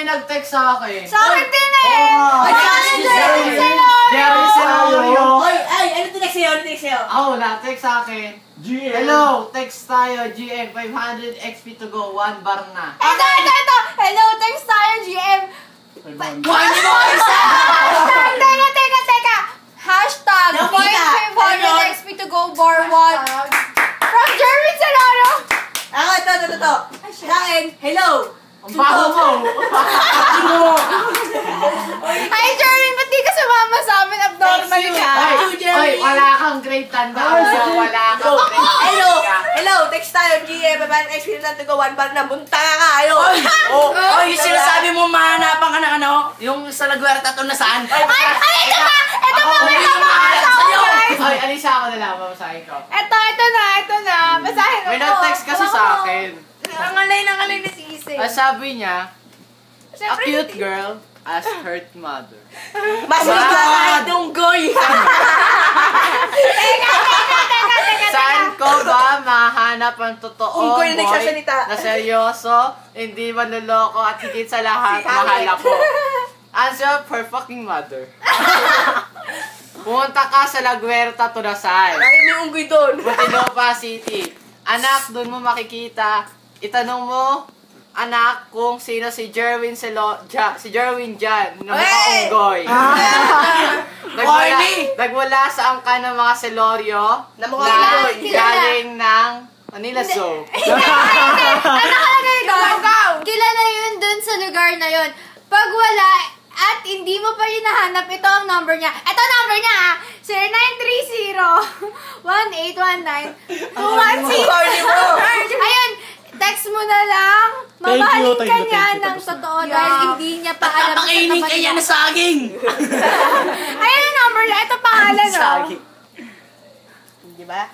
nag-text sa akin. Sa akin din eh! Ay, Jerry Celorio. Ay, ano tinext sa'yo? Ano tinext sa'yo? Ako, na-text sa akin. GM. Hello, text tayo, GM, 500 XP to go, 1 bar na. Ito! Hello, text tayo, GM! Kuhanin mo isa! Teka! Hashtag Nakita. 500 XP to go bar 1. From Jeremy Celorio! Ako, ito. Sa akin, hello! Ang baho mo! Ay, Jeremy, ba't di ka sumama sa amin? Abnormal ka. Oy, wala kang grade tanda mo. Wala kang grade Hello, text tayo, GM, babae experience to go, 1 bar na, bunta ka, ayo! Oy, sinasabi mo mahanapan ka ng ano? Yung sa Laguerta to na saan? Ay, ito pa! Ito pa! Oy, alisa ako na lang, mabasahin ko. Ito na. Basahin mo. May nag-text kasi sa akin. Nangalay na si Ise. Sabi niya, a cute girl as hurt mother. Mas magkakain yung goy! Saan ko ba mahanap ang totoo Unggoy na nagsasalita. na seryoso, hindi manloloko at higit sa lahat, mahal ako? Answer for fucking mother. Pumunta ka sa Laguerta to Lasal, Ay, may unggoy doon. Muntinlupa City. Anak, doon mo makikita. Itanong mo, anak, kung sino si Jerwin Jan, na makaunggoy. Nagwala sa angka ng mga Celorio Na mukha unggoy. galing ng Manila Zoo. Ano nakalagay doon? Kilala yun dun sa lugar na yun. Pag wala, at hindi mo pa rin nahanap, ito ang number niya. Ito ang number niya ha! 0930-1819-216. Ayun, text mo na lang. Mamahalin ka niya ng totoo dahil hindi niya pa alam. Papakainin ka yan na saging! Ayun ang number niya. Ito pangalan, no? Saging. Di ba?